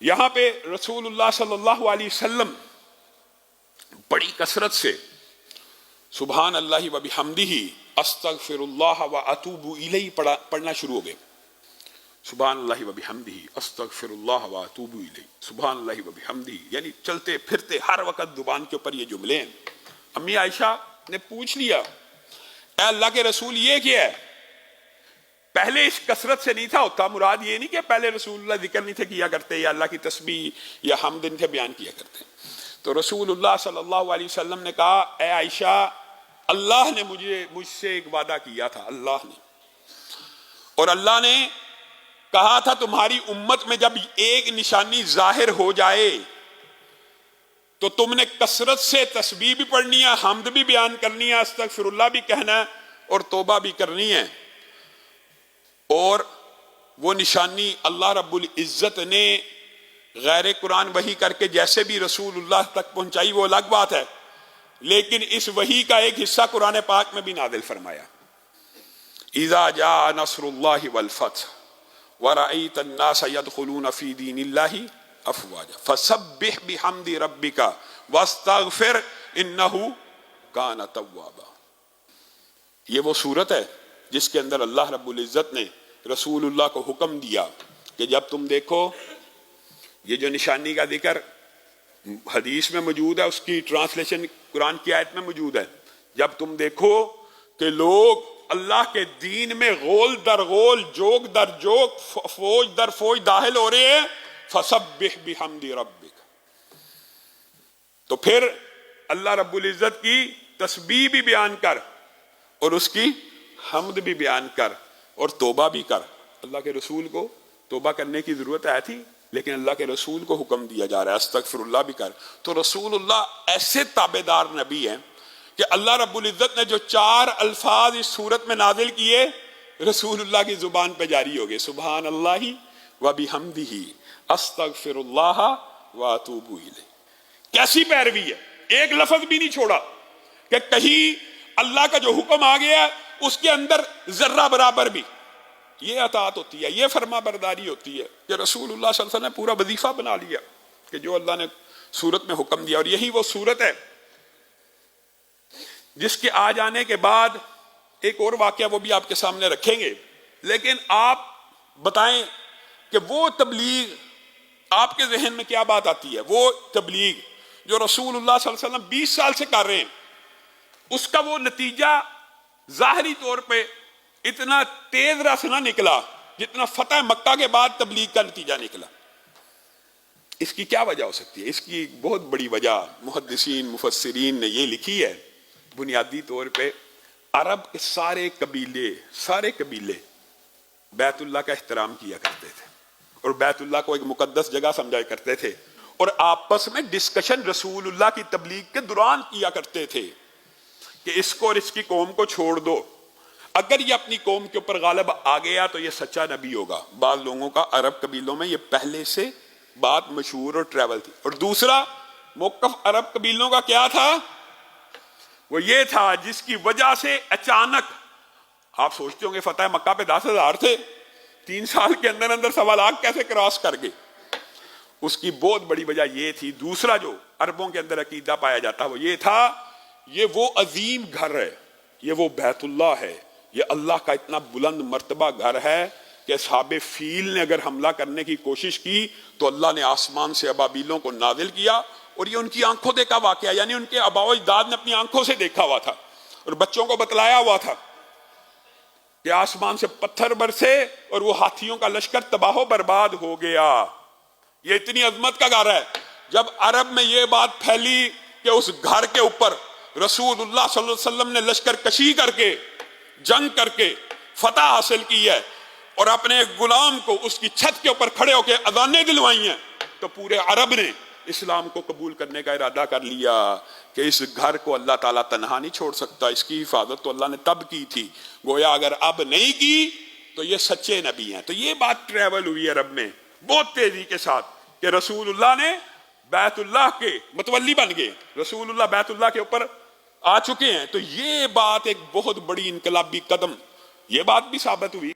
یہاں پہ رسول اللہ صلی اللہ علیہ وسلم بڑی کثرت سے سبحان اللہ و بحمدہ استغفر اللہ و اتوب الیہ پڑھنا شروع ہو گئے. سبحان اللہ و بحمدہ استغفر اللہ و اتوب الیہ، سبحان اللہ و بحمدہ، یعنی چلتے پھرتے ہر وقت زبان کے اوپر یہ جملے ہیں. امی عائشہ نے پوچھ لیا اے اللہ کے رسول یہ کیا ہے؟ پہلے اس کثرت سے نہیں تھا ہوتا. مراد یہ نہیں کہ پہلے رسول اللہ ذکر نہیں تھے کیا کرتے یا اللہ کی تسبیح یا حمد نہیں تھے بیان کیا کرتے. تو رسول اللہ صلی اللہ علیہ وسلم نے کہا اے عائشہ اللہ نے مجھ سے ایک وعدہ کیا تھا، اللہ نے، اور اللہ نے کہا تھا تمہاری امت میں جب ایک نشانی ظاہر ہو جائے تو تم نے کثرت سے تسبیح بھی پڑھنی ہے، حمد بھی بیان کرنی ہے، استغفر اللہ بھی کہنا ہے اور توبہ بھی کرنی ہے. اور وہ نشانی اللہ رب العزت نے غیر قرآن وحی کر کے جیسے بھی رسول اللہ تک پہنچائی وہ الگ بات ہے، لیکن اس وحی کا ایک حصہ قرآن پاک میں بھی نازل فرمایا. اذا جاء نصر اللہ والفتح ورأیت الناس يدخلون فی دین اللہ افواجا فسبح بحمد ربک واستغفر انہ کان توابا. یہ وہ صورت ہے جس کے اندر اللہ رب العزت نے رسول اللہ کو حکم دیا کہ جب تم دیکھو یہ جو نشانی کا ذکر حدیث میں موجود ہے، اس کی ٹرانسلیشن قرآن کی آیت میں موجود ہے، جب تم دیکھو کہ لوگ اللہ کے دین میں غول در غول، جوگ در جوگ، فوج در فوج داخل ہو رہے ہیں، فسبح بحمد ربک، تو پھر اللہ رب العزت کی تسبیح بھی بیان کر اور اس کی حمد بھی بیان کر اور توبہ بھی کر. اللہ کے رسول کو توبہ کرنے کی ضرورت آئی تھی، لیکن اللہ کے رسول کو حکم دیا جا رہا ہے استغفر اللہ بھی کر. تو رسول اللہ ایسے تابعدار نبی ہیں کہ اللہ رب العزت نے جو 4 الفاظ اس صورت میں نازل کیے رسول اللہ کی زبان پہ جاری ہو گئے، سبحان اللہ و بحمدہ استغفر اللہ و اتوب الیہ. کیسی پیروی ہے، ایک لفظ بھی نہیں چھوڑا کہ کہیں اللہ کا جو حکم آ گیا اس کے اندر ذرہ برابر بھی. یہ اطاعت ہوتی ہے، یہ فرما برداری ہوتی ہے کہ رسول اللہ صلی اللہ علیہ وسلم نے پورا وظیفہ بنا لیا کہ جو اللہ نے صورت میں حکم دیا. اور یہی وہ صورت ہے جس کے آ جانے کے بعد ایک اور واقعہ وہ بھی آپ کے سامنے رکھیں گے، لیکن آپ بتائیں کہ وہ تبلیغ آپ کے ذہن میں کیا بات آتی ہے؟ وہ تبلیغ جو رسول اللہ صلی اللہ علیہ وسلم 20 سال سے کر رہے ہیں، اس کا وہ نتیجہ ظاہری طور پہ اتنا تیز رس نہ نکلا جتنا فتح مکہ کے بعد تبلیغ کا نتیجہ نکلا. اس کی کیا وجہ ہو سکتی ہے؟ اس کی بہت بڑی وجہ محدثین مفسرین نے یہ لکھی ہے. بنیادی طور پہ عرب کے سارے قبیلے بیت اللہ کا احترام کیا کرتے تھے اور بیت اللہ کو ایک مقدس جگہ سمجھا کرتے تھے، اور آپس میں ڈسکشن رسول اللہ کی تبلیغ کے دوران کیا کرتے تھے کہ اس کو اور اس کی قوم کو چھوڑ دو، اگر یہ اپنی قوم کے اوپر غالب آ گیا تو یہ سچا نبی ہوگا. بعض لوگوں کا عرب قبیلوں میں یہ پہلے سے بات مشہور اور ٹریول تھی. اور دوسرا موقف عرب قبیلوں کا کیا تھا؟ وہ یہ تھا جس کی وجہ سے اچانک آپ سوچتے ہوں گے فتح مکہ پہ 10,000 تھے، 3 سال کے اندر 1.25 لاکھ کیسے کراس کر گئے؟ اس کی بہت بڑی وجہ یہ تھی. دوسرا جو عربوں کے اندر عقیدہ پایا جاتا وہ یہ تھا، یہ وہ عظیم گھر ہے، یہ وہ بیت اللہ ہے، یہ اللہ کا اتنا بلند مرتبہ گھر ہے کہ اصحاب فیل نے اگر حملہ کرنے کی کوشش کی تو اللہ نے آسمان سے ابابیلوں کو نازل کیا، اور یہ ان کی آنکھوں دیکھا واقعہ، یعنی ان کے آباء و اجداد نے اپنی آنکھوں سے دیکھا ہوا تھا اور بچوں کو بتلایا ہوا تھا کہ آسمان سے پتھر برسے اور وہ ہاتھیوں کا لشکر تباہ و برباد ہو گیا. یہ اتنی عظمت کا گھر ہے. جب عرب میں یہ بات پھیلی کہ اس گھر کے اوپر رسول اللہ صلی اللہ علیہ وسلم نے لشکر کشی کر کے جنگ کر کے فتح حاصل کی ہے اور اپنے غلام کو اس کی چھت کے اوپر کھڑے ہو کے اذانیں دلوائی ہیں، تو پورے عرب نے اسلام کو قبول کرنے کا ارادہ کر لیا کہ اس گھر کو اللہ تعالیٰ تنہا نہیں چھوڑ سکتا. اس کی حفاظت تو اللہ نے تب کی تھی، گویا اگر اب نہیں کی تو یہ سچے نبی ہیں. تو یہ بات ٹریول ہوئی عرب میں بہت تیزی کے ساتھ کہ رسول اللہ نے بیت اللہ کے متولی بن گئے، رسول اللہ بیت اللہ کے اوپر آ چکے ہیں. تو یہ بات ایک بہت بڑی انقلابی قدم، یہ بات بھی ثابت ہوئی